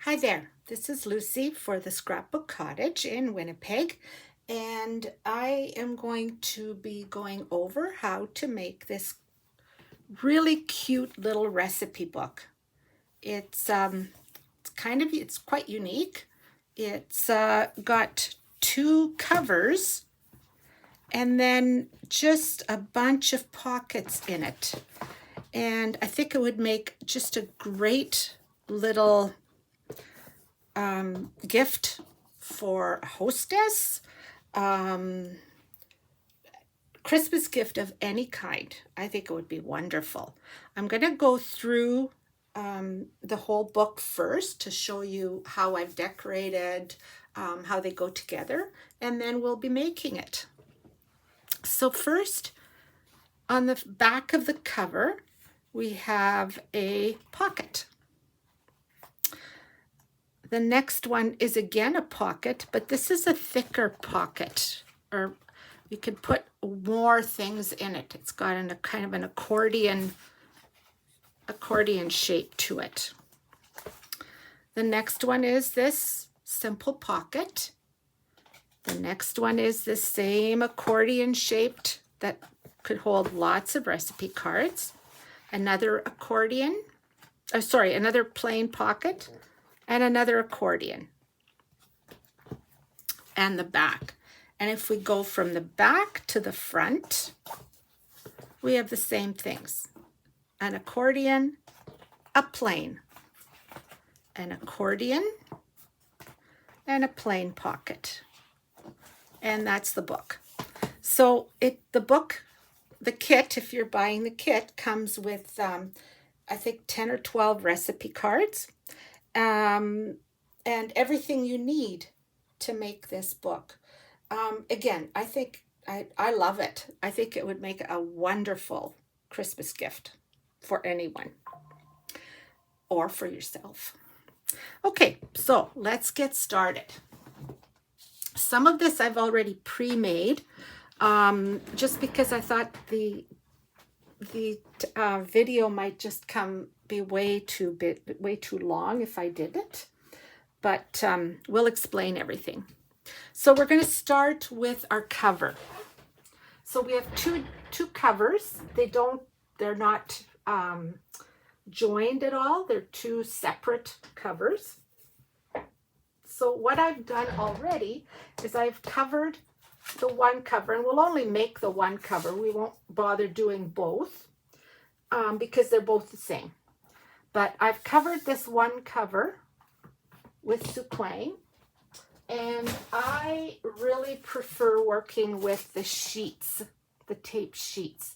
Hi there, this is Lucy for the Scrapbook Cottage in Winnipeg, and I am going to be going over how to make this really cute little recipe book. It's quite unique. It's got two covers and then just a bunch of pockets in it. And I think it would make just a great little gift for a hostess, Christmas gift of any kind. I think it would be wonderful. I'm going to go through the whole book first to show you how I've decorated, how they go together, and then we'll be making it. So first, on the back of the cover, we have a pocket. The next one is again a pocket, but this is a thicker pocket, or you could put more things in it. It's got a kind of an accordion shape to it. The next one is this simple pocket. The next one is the same accordion shaped that could hold lots of recipe cards. Another another plain pocket. And another accordion, and the back. And if we go from the back to the front, we have the same things. An accordion, a plain, an accordion, and a plain pocket. And that's the book. So the kit, if you're buying the kit, comes with, I think, 10 or 12 recipe cards. And everything you need to make this book. Again, I think I love it. I think it would make a wonderful Christmas gift for anyone or for yourself. Okay, so let's get started. Some of this I've already pre-made, just because I thought the video might just be way too long if I did it, but we'll explain everything. So we're going to start with our cover. So we have two covers. They're not joined at all. They're two separate covers. So what I've done already is I've covered the one cover, and we'll only make the one cover. We won't bother doing both because they're both the same. But I've covered this one cover with sequin, and I really prefer working with the sheets, the tape sheets.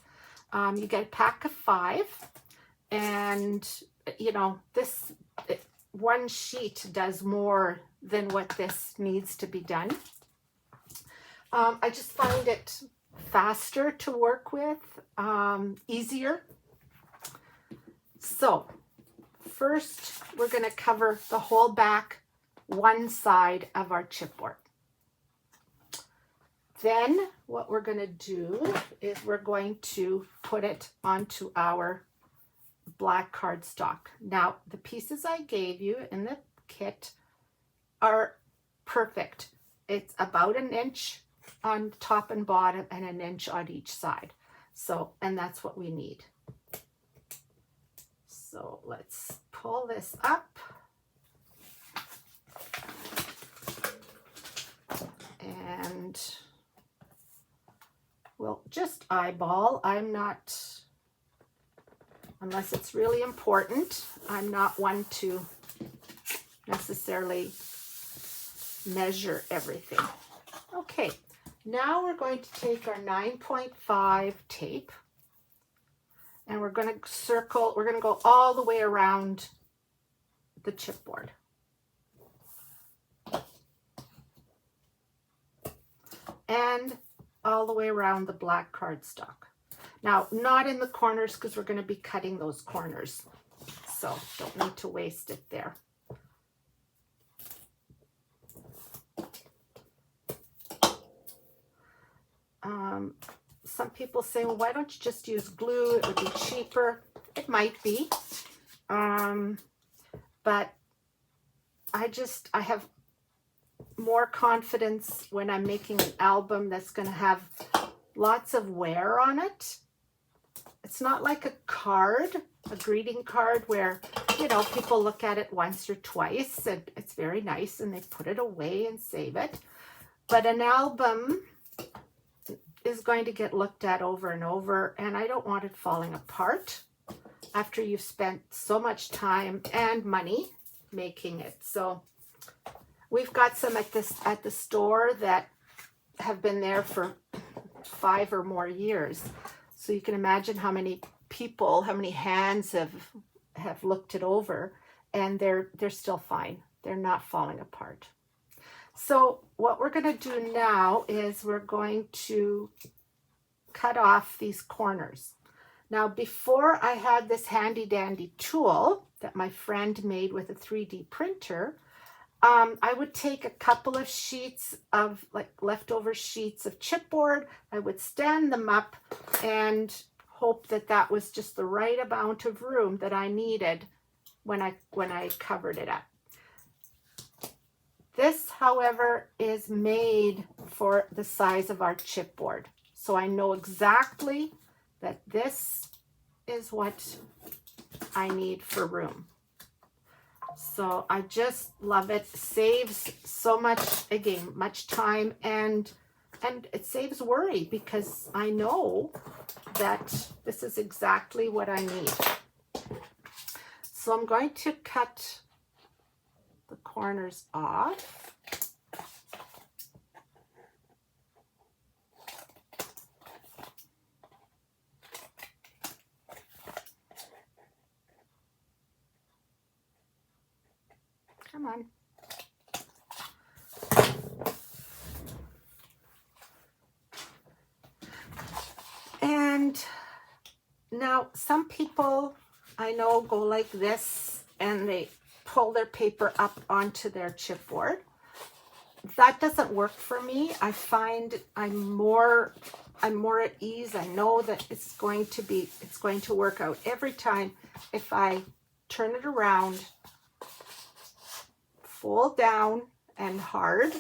You get a pack of 5, and this one sheet does more than what this needs to be done. I just find it faster to work with, easier. So first, we're going to cover the whole back, one side of our chipboard. Then what we're going to do is we're going to put it onto our black cardstock. Now, the pieces I gave you in the kit are perfect. It's about an inch on top and bottom and an inch on each side. So, and that's what we need. So let's pull this up, and we'll just eyeball. Unless it's really important, I'm not one to necessarily measure everything. Okay, now we're going to take our 9.5 tape, and we're going to go all the way around the chipboard. And all the way around the black cardstock. Now, not in the corners because we're going to be cutting those corners. So don't need to waste it there. Some people say, well, why don't you just use glue? It would be cheaper. It might be. But I have more confidence when I'm making an album that's going to have lots of wear on it. It's not like a card, a greeting card where, you know, people look at it once or twice and it's very nice and they put it away and save it. But an album is going to get looked at over and over, and I don't want it falling apart after you've spent so much time and money making it. So we've got some at the store that have been there for 5 or more years. So you can imagine how many people, how many hands have looked it over, and they're still fine. They're not falling apart. So what we're going to do now is we're going to cut off these corners. Now, before I had this handy dandy tool that my friend made with a 3D printer, I would take a couple of sheets of like leftover sheets of chipboard. I would stand them up and hope that that was just the right amount of room that I needed when I covered it up. This, however, is made for the size of our chipboard. So I know exactly that this is what I need for room. So I just love it. Saves so much, again, much time, and it saves worry because I know that this is exactly what I need. So I'm going to cut the corners off. Come on. And now some people I know go like this and they pull their paper up onto their chipboard. That doesn't work for me. I find I'm more at ease. I know that it's going to work out every time if I turn it around, fold down and hard,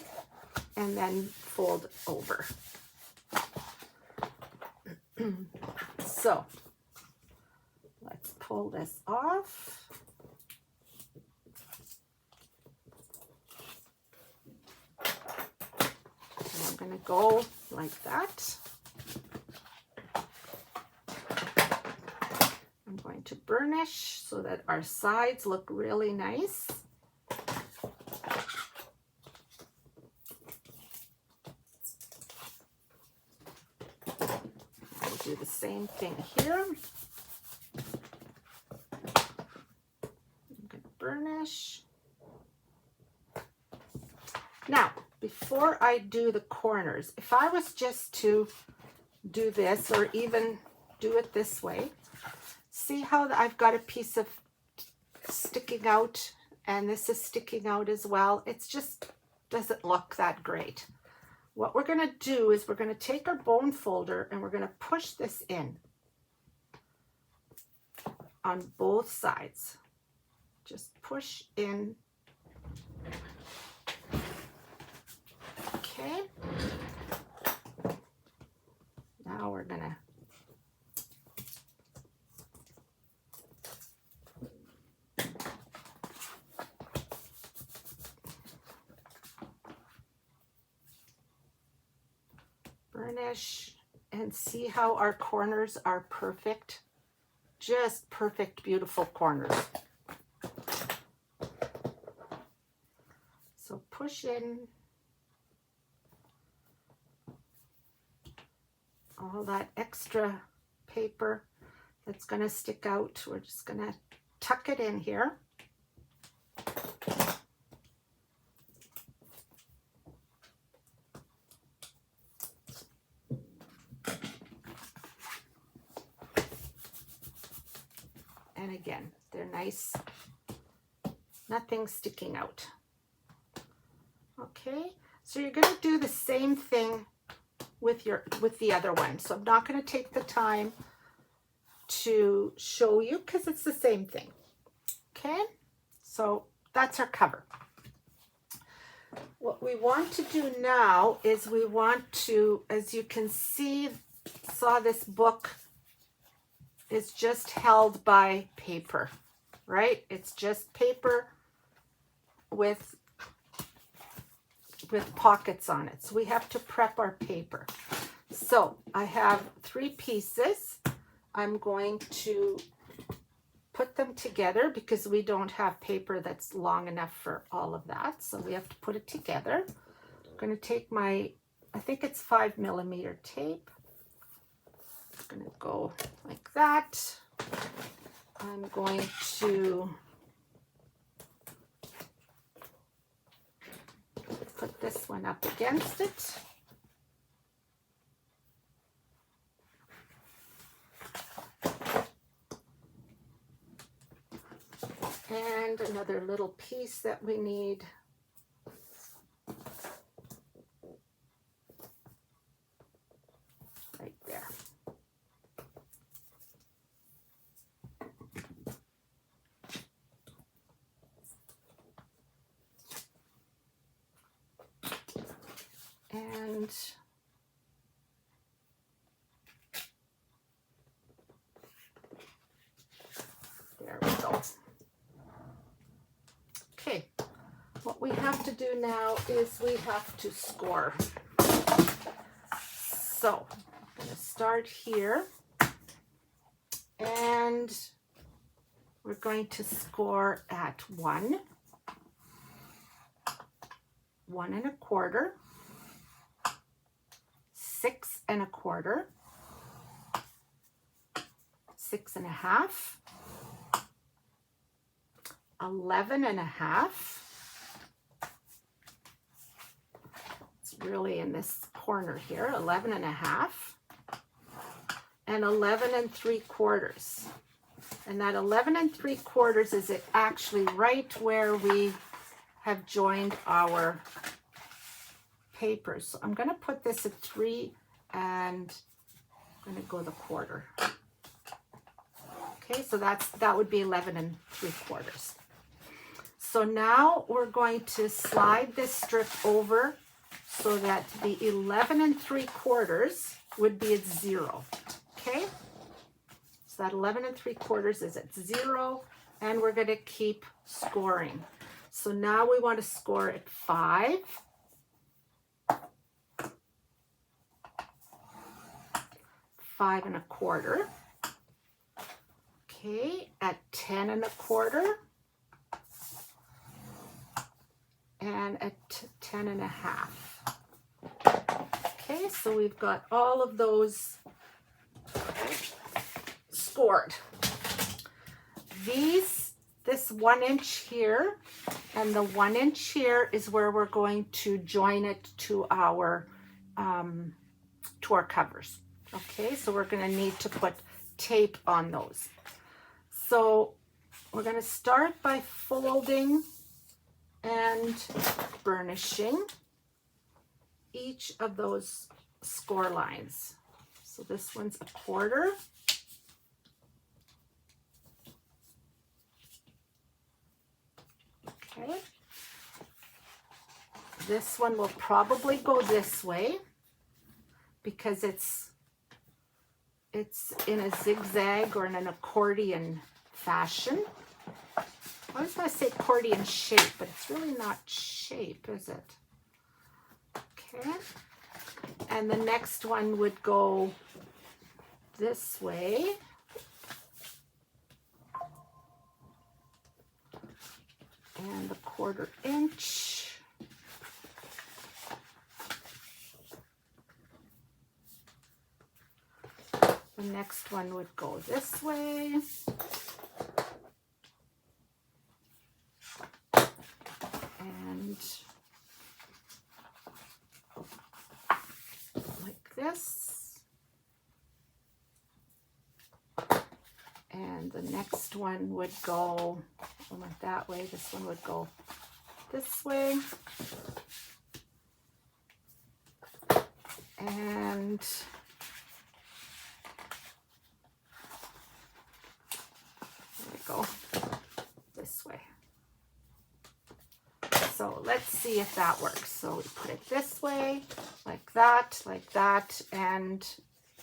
and then fold over. So let's pull this off. And I'm going to go like that. I'm going to burnish so that our sides look really nice. Do the same thing here. I'm going to burnish. Now, before I do the corners, if I was just to do this or even do it this way, see how I've got a piece of sticking out and this is sticking out as well? It just doesn't look that great. What we're going to do is we're going to take our bone folder and we're going to push this in on both sides. Just push in. Okay. Now we're going to burnish and see how our corners are perfect. Just perfect, beautiful corners. So push in all that extra paper that's going to stick out. We're just going to tuck it in here. And again, they're nice, nothing sticking out. Okay, so you're going to do the same thing with the other one. So I'm not going to take the time to show you because it's the same thing. Okay, so that's our cover. What we want to do now is we want to, as you can see, saw this book is just held by paper, right? It's just paper with pockets on it. So we have to prep our paper. So I have 3 pieces. I'm going to put them together because we don't have paper that's long enough for all of that. So we have to put it together. I'm going to take my, I think it's 5mm tape. I'm going to go like that. I'm going to put this one up against it. And another little piece that we need. Right there. And there we go. Okay, what we have to do now is we have to score. So I'm going to start here, and we're going to score at 1, 1 1/4, 6 1/4, 6 1/2, 11 1/2. It's really in this corner here, 11 1/2, and 11 3/4. And that 11 3/4 is actually right where we have joined our papers. So I'm going to put this at 3, and I'm going to go the quarter. Okay, so that would be 11 3/4. So now we're going to slide this strip over so that the 11 3/4 would be at 0. Okay, so that 11 3/4 is at 0, and we're going to keep scoring. So now we want to score at 5, 5 1/4. Okay, at 10 1/4, and at 10 1/2. Okay, so we've got all of those scored. This 1 inch here and the 1 inch here is where we're going to join it to our covers. Okay, so we're going to need to put tape on those. So we're going to start by folding and burnishing each of those score lines. So this one's 1/4. Okay. This one will probably go this way because it's in a zigzag or in an accordion fashion. I was going to say accordion shape, but it's really not shape, is it? Okay. And the next one would go this way. And the 1/4 inch. The next one would go this way. And like this. And the next one would go, I went that way, this one would go this way. And there we go, this way. So So let's see if that works. So we put it this way, like that, and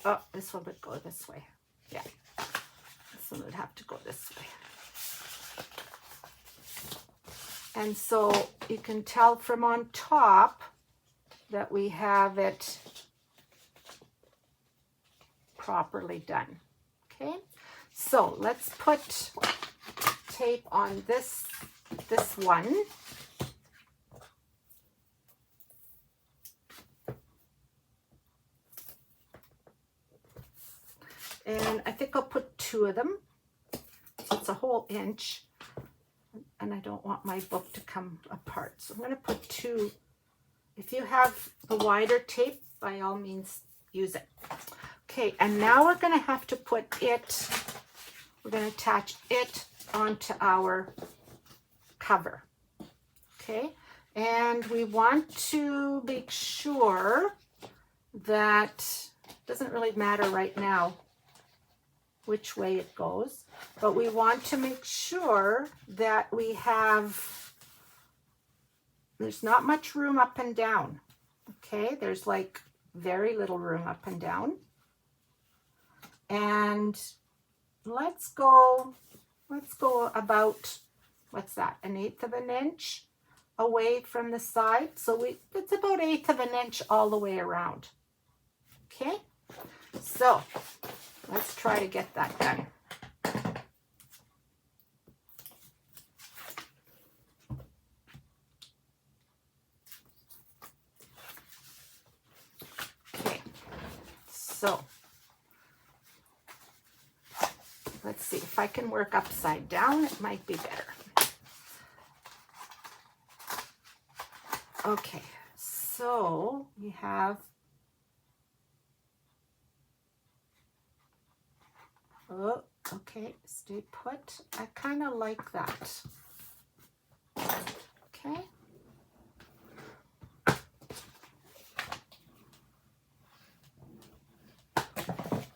oh, this one would go this way. Yeah, this one would have to go this way. And so you can tell from on top that we have it properly done. Okay, so let's put tape on this one. And I think I'll put 2 of them. So it's a whole inch. And I don't want my book to come apart. So I'm going to put 2. If you have the wider tape, by all means, use it. Okay, and now we're going to have to put it, we're going to attach it onto our cover. Okay, and we want to make sure that, it doesn't really matter right now which way it goes, but we want to make sure that we have, there's not much room up and down. Okay, there's like very little room up and down. And let's go about, what's that, 1/8 of an inch away from the side. So it's about 1/8 of an inch all the way around. Okay, so let's try to get that done. Okay, so let's see if I can work upside down. It might be better. Okay, so we have, oh, okay, stay put. I kind of like that. Okay.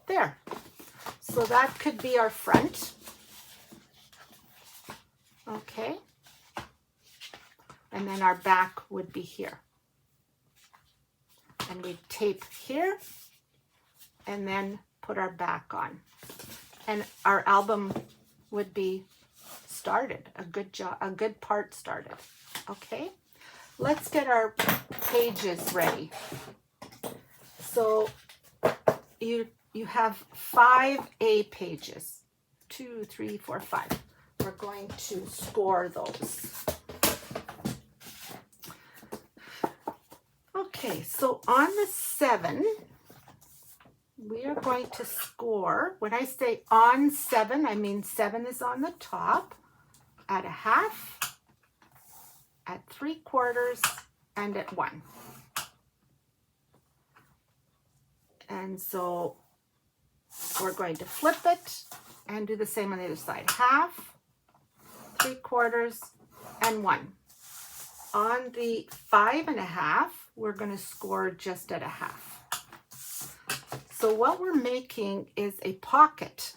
There. So that could be our front. Okay. And then our back would be here. And we tape here and then put our back on. And our album would be started, a good part started. Okay, let's get our pages ready. So you have 5 A pages, 2, 3, 4, 5. We're going to score those. Okay, so on the 7, we are going to score. When I say on 7, I mean 7 is on the top, at 1/2, at 3/4, and at 1. And so we're going to flip it and do the same on the other side. 1/2, 3/4, and 1. On the 5.5, we're going to score just at 1/2. So what we're making is a pocket,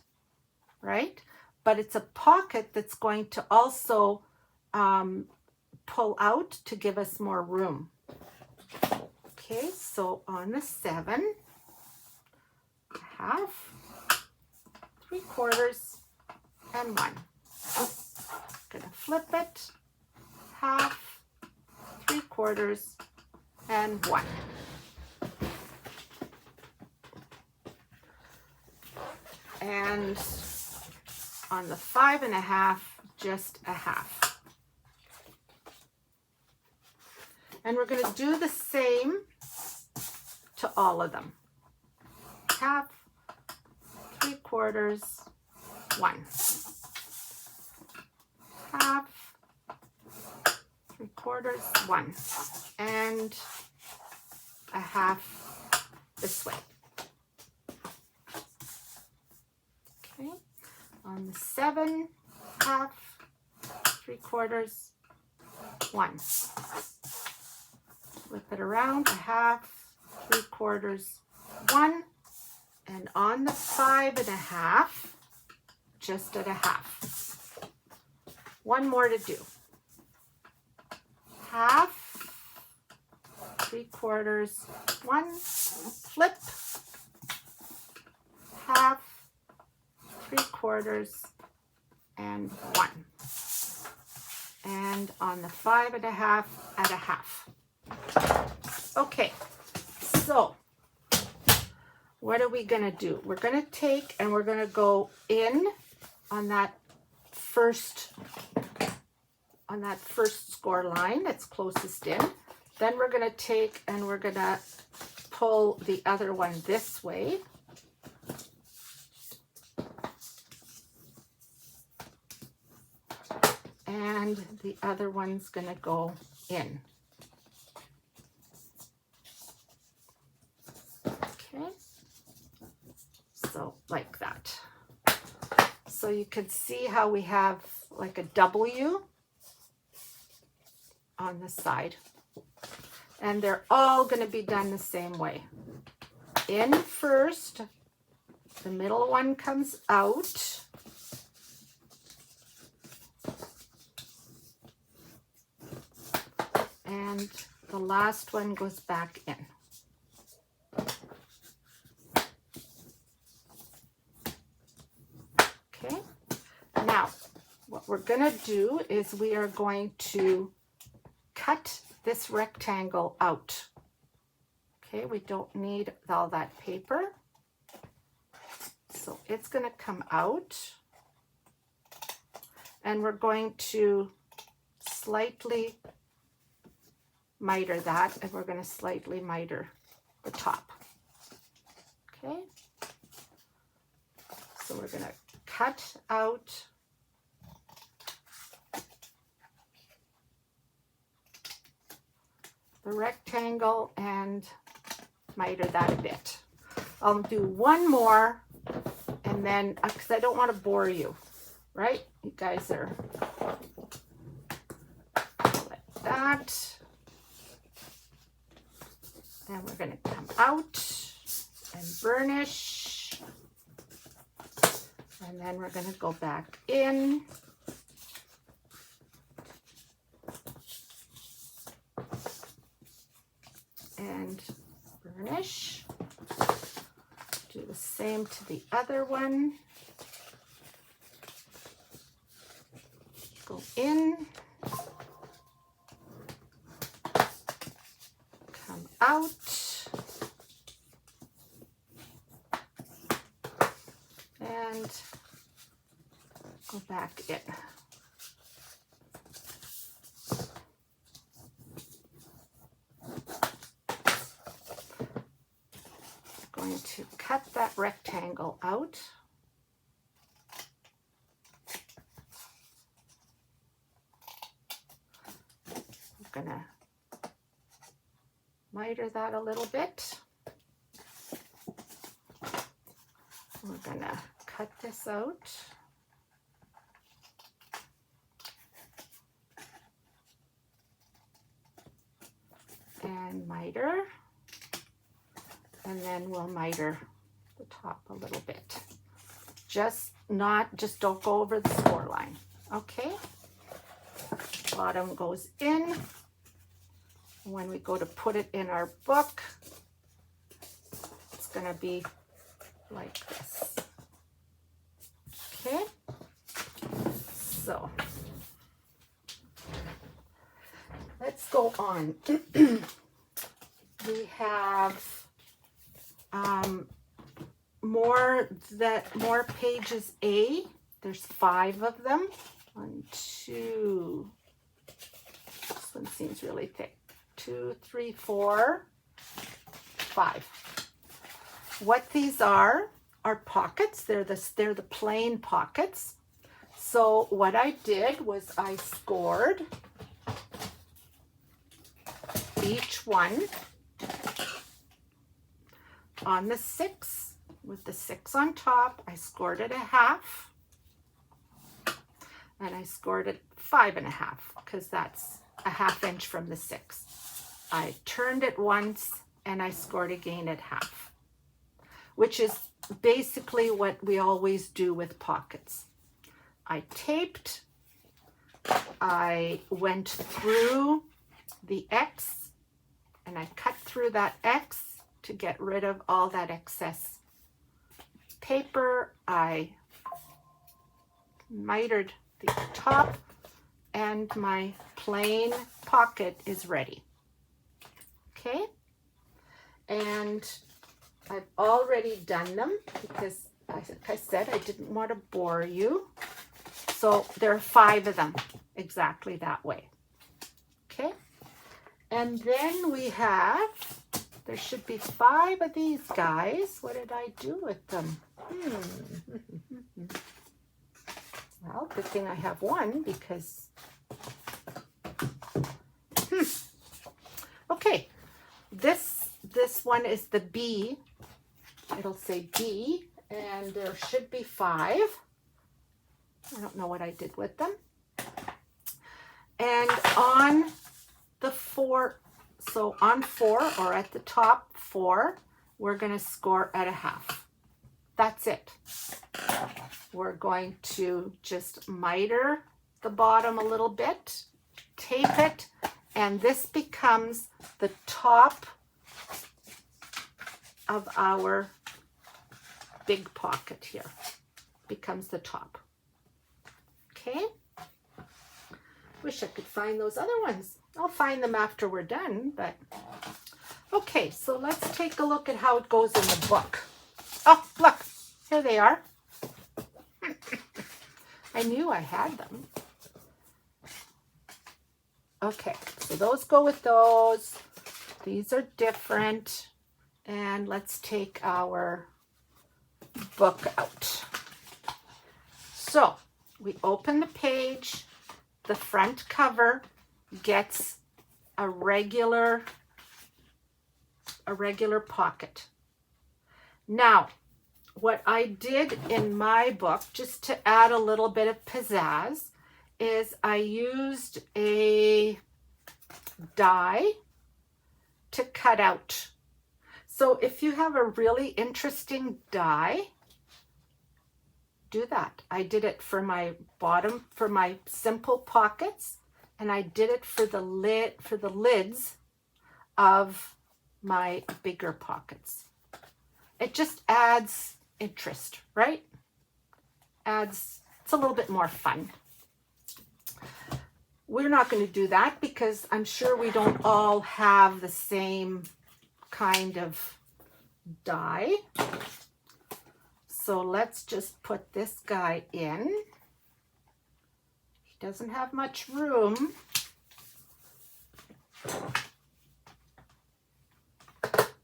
right? But it's a pocket that's going to also pull out to give us more room. Okay, so on the 7, 1/2, 3/4, and 1. Gonna flip it, 1/2, 3/4, and 1. And on the 5.5, just 1/2. And we're going to do the same to all of them. 1/2, 3/4, 1. 1/2, 3/4, 1. And 1/2 this way. Okay, on the 7, 1/2, 3/4, 1. Flip it around, 1/2, 3/4, 1. And on the 5.5, just at 1/2. One more to do. half, 3/4, 1, flip, half, 3/4, and 1. And on the 5.5, add a half. Okay, so what are we gonna do? We're gonna take and we're gonna go in on that first score line that's closest in. Then we're gonna take and we're gonna pull the other one this way. And the other one's gonna go in. Okay, so like that. So you can see how we have like a W on the side. And they're all going to be done the same way. In first, the middle one comes out. And the last one goes back in. Okay, now what we're going to do is we are going to cut this rectangle out. Okay, we don't need all that paper. So it's going to come out. And we're going to slightly miter that, and we're going to slightly miter the top. Okay, so we're going to cut out the rectangle and miter that a bit. I'll do one more, and then because I don't want to bore you, right? You guys are like that. And we're going to come out and burnish. And then we're going to go back in. And burnish. Do the same to the other one. Go in. Come out. And go back in. Going to cut that rectangle out. I'm gonna miter that a little bit. We're gonna cut this out. And miter. And then we'll miter the top a little bit. Just don't go over the score line. Okay. Bottom goes in. When we go to put it in our book, it's gonna be like this. Okay. So let's go on. We have more pages A. There's 5 of them. 1, 2. This one seems really thick. 2, 3, 4, 5. What these are pockets. They're the plain pockets. So what I did was I scored each one on the 6. With the 6 on top, I scored it a half, and I scored it 5.5 because that's a ½ inch from the 6. I turned it once and I scored again at half, which is basically what we always do with pockets. I taped, I went through the X and I cut through that X to get rid of all that excess paper. I mitered the top and my plain pocket is ready. Okay, and I've already done them because, like I said, I didn't want to bore you. So there are 5 of them exactly that way. Okay, and then we have, there should be 5 of these guys. What did I do with them? Well, good thing I have one because, okay, this one is the B. It'll say B, and there should be 5. I don't know what I did with them. And on the 4, so on 4 or at the top 4, we're going to score at a half. That's it. We're going to just miter the bottom a little bit, tape it, and this becomes the top of our big pocket here. Becomes the top. Okay? Wish I could find those other ones. I'll find them after we're done, but okay, so let's take a look at how it goes in the book. Oh, look, here they are. I knew I had them. Okay, so those go with those. These are different. And let's take our book out. So we open the page. The front cover gets a regular pocket. Now, what I did in my book, just to add a little bit of pizzazz, is I used a die to cut out. So if you have a really interesting die, do that. I did it for my bottom, for my simple pockets, and I did it for the lids of my bigger pockets. It just adds interest, right? It's a little bit more fun. We're not going to do that because I'm sure we don't all have the same kind of die. So let's just put this guy in. He doesn't have much room.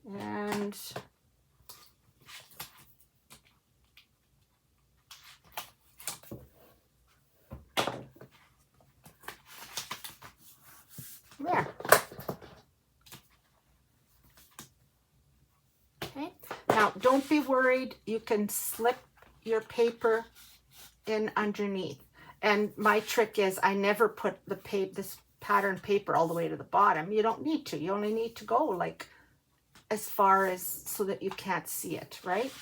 And there. Okay. Now, don't be worried. You can slip your paper in underneath. And my trick is I never put this pattern paper all the way to the bottom. You don't need to. You only need to go like as far as so that you can't see it, right?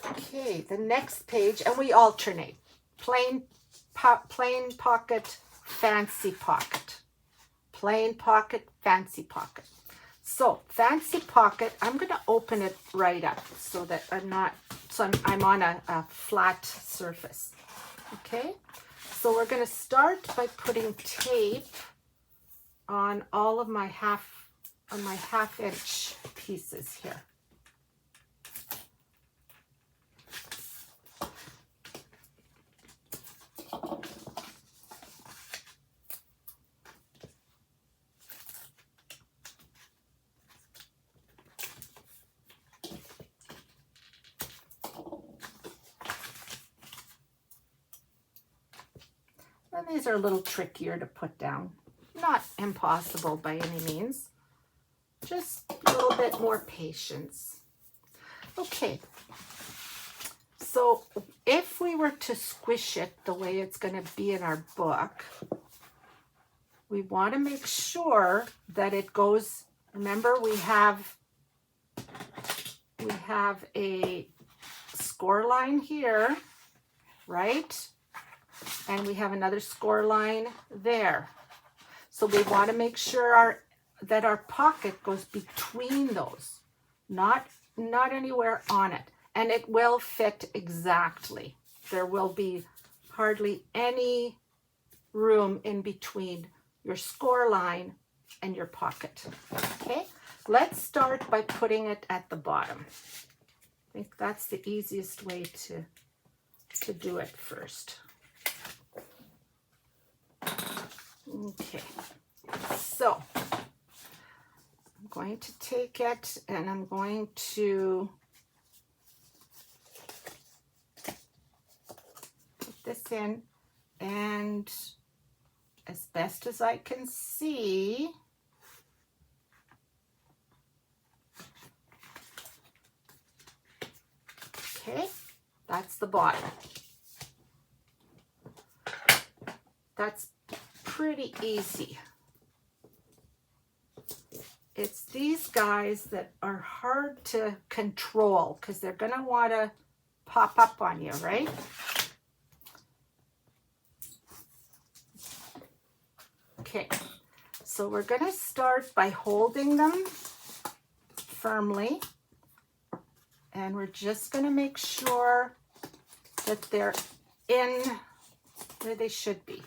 Okay, the next page, and we alternate. Plain pocket, fancy pocket. Plain pocket, fancy pocket. So fancy pocket, I'm going to open it right up so that I'm on a flat surface. Okay, so we're going to start by putting tape on all of my half-inch pieces here. And these are a little trickier to put down. Not impossible by any means. Just a little bit more patience. Okay. So if we were to squish it the way it's going to be in our book, we want to make sure that it goes, remember we have a score line here, right? And we have another score line there. So we want to make sure that our pocket goes between those, not anywhere on it. And it will fit exactly. There will be hardly any room in between your score line and your pocket. Okay, let's start by putting it at the bottom. I think that's the easiest way to do it first. Okay, so I'm going to take it and I'm going to put this in, and as best as I can see, okay, that's the bottom. That's pretty easy. It's these guys that are hard to control because they're going to want to pop up on you, right? Okay, so we're going to start by holding them firmly, and we're just going to make sure that they're in where they should be.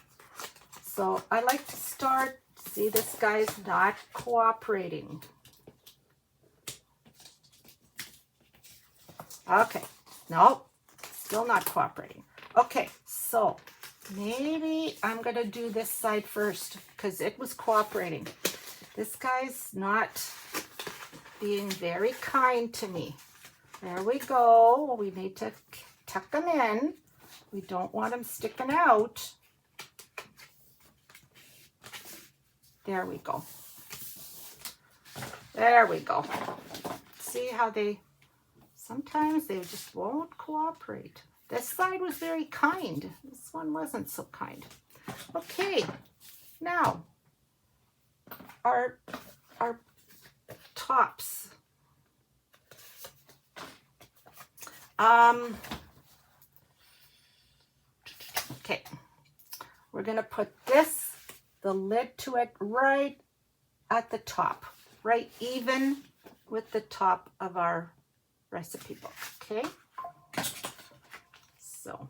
So I like to start, see, this guy's not cooperating. Okay, no, still not cooperating. Okay, so maybe I'm gonna do this side first because it was cooperating. This guy's not being very kind to me. There we go. We need to tuck them in. We don't want them sticking out. There we go. There we go. See how sometimes they just won't cooperate. This side was very kind. This one wasn't so kind. Okay, now our tops. Okay, we're gonna put the lid to it right at the top, right even with the top of our recipe book, okay? So,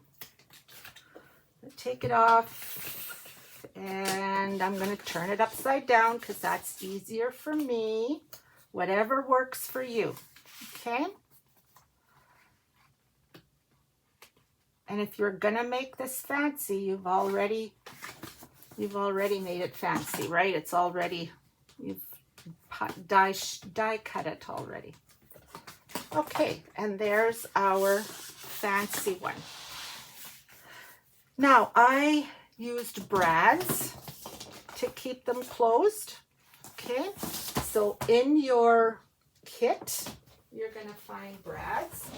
take it off, and I'm gonna turn it upside down because that's easier for me. Whatever works for you, okay? And if you're gonna make this fancy, you've already made it fancy, right? It's already, you've die cut it already. Okay, and there's our fancy one. Now, I used brads to keep them closed, okay? So in your kit, you're gonna find brads.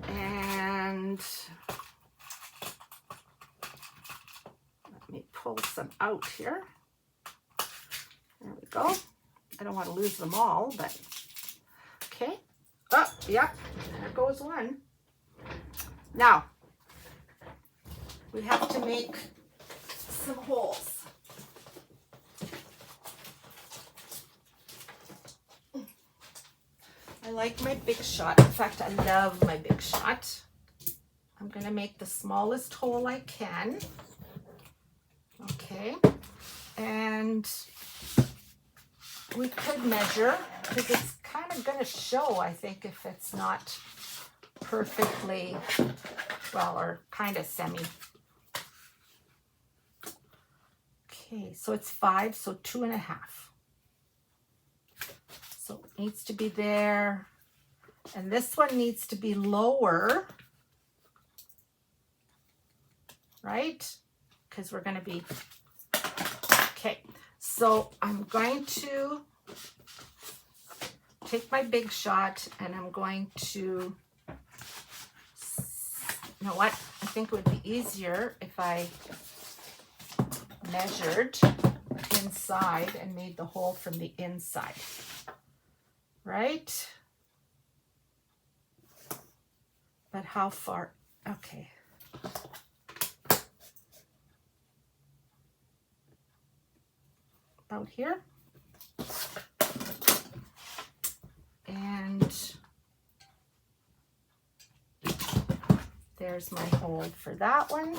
And let me pull some out here. There we go. I don't want to lose them all, but okay. Oh, yeah, there goes one. Now, we have to make some holes. I like my Big Shot. In fact, I love my Big Shot. I'm going to make the smallest hole I can. Okay. And we could measure because it's kind of going to show, I think, if it's not perfectly, well, or kind of semi. Okay, so it's 5, so 2.5. So it needs to be there. And this one needs to be lower, right? Because we're going to be, okay. So I'm going to take my Big Shot and I'm going to, you know what? I think it would be easier if I measured inside and made the hole from the inside, right? But how far? Okay. out here. And there's my hole for that one.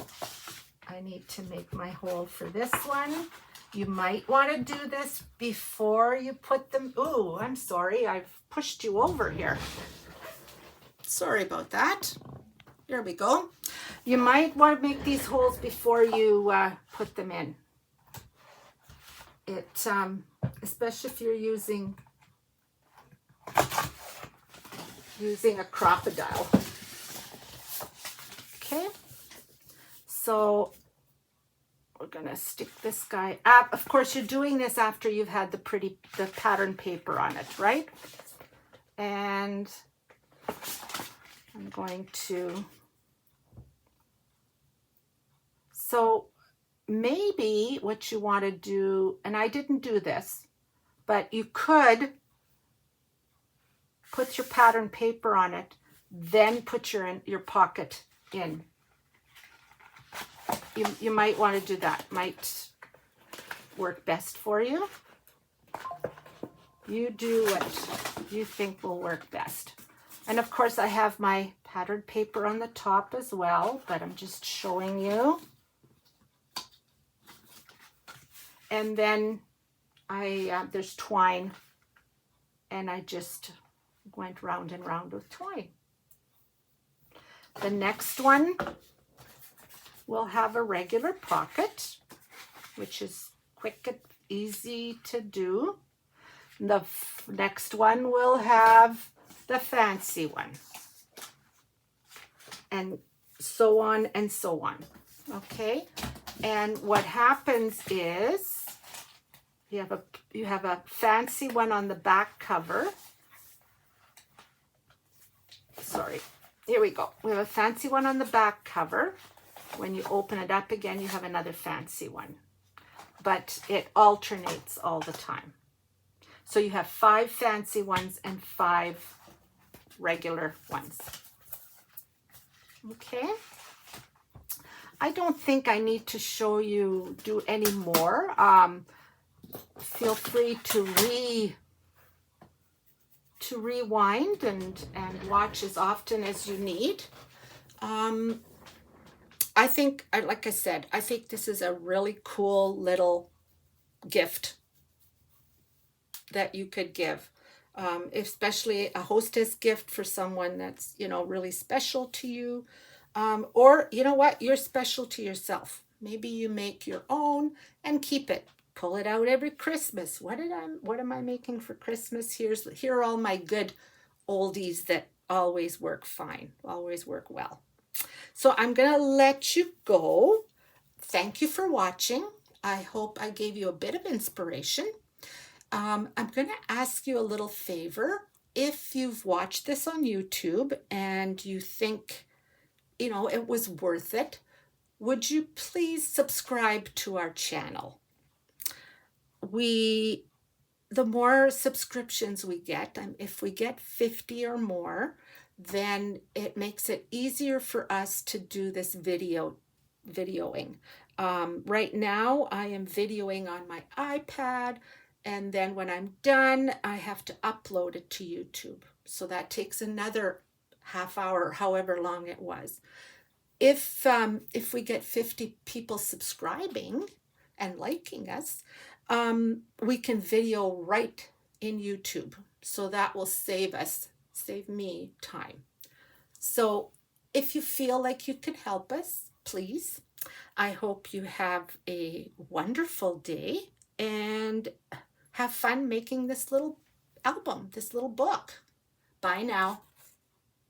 I need to make my hole for this one. You might want to do this before you put them. Ooh, I'm sorry. I've pushed you over here. Sorry about that. There we go. You might want to make these holes before you put them in. Especially if you're using a crocodile. Okay. So we're gonna stick this guy up. Of course, you're doing this after you've had the pattern paper on it, right? And I'm going to, so maybe what you want to do, and I didn't do this, but you could put your pattern paper on it, then put your pocket in. You might want to do that. Might work best for you. You do what you think will work best. And of course I have my patterned paper on the top as well, but I'm just showing you. And then there's twine, and I just went round and round with twine. The next one will have a regular pocket, which is quick and easy to do. The next one will have the fancy one, and so on and so on. Okay, and what happens is you have a fancy one on the back cover. Sorry, here we go. We have a fancy one on the back cover. When you open it up again, you have another fancy one, but it alternates all the time. So you have 5 fancy ones and 5 regular ones. Okay. I don't think I need to show you do any more. Feel free to rewind and watch as often as you need. I think, like I said, I think this is a really cool little gift that you could give, especially a hostess gift for someone that's, you know, really special to you. Or, you know what, you're special to yourself. Maybe you make your own and keep it. Pull it out every Christmas. What am I making for Christmas? Here are all my good oldies that always work fine, always work well. So I'm going to let you go. Thank you for watching. I hope I gave you a bit of inspiration. I'm going to ask you a little favor. If you've watched this on YouTube and you think, you know, it was worth it, would you please subscribe to our channel? The more subscriptions we get, if we get 50 or more, then it makes it easier for us to do this videoing. Right now I am videoing on my iPad, and then when I'm done, I have to upload it to YouTube. So that takes another half hour, however long it was. If we get 50 people subscribing and liking us, we can video right in YouTube. So that will save me time. So if you feel like you can help us, please. I hope you have a wonderful day and have fun making this little album, this little book. Bye now.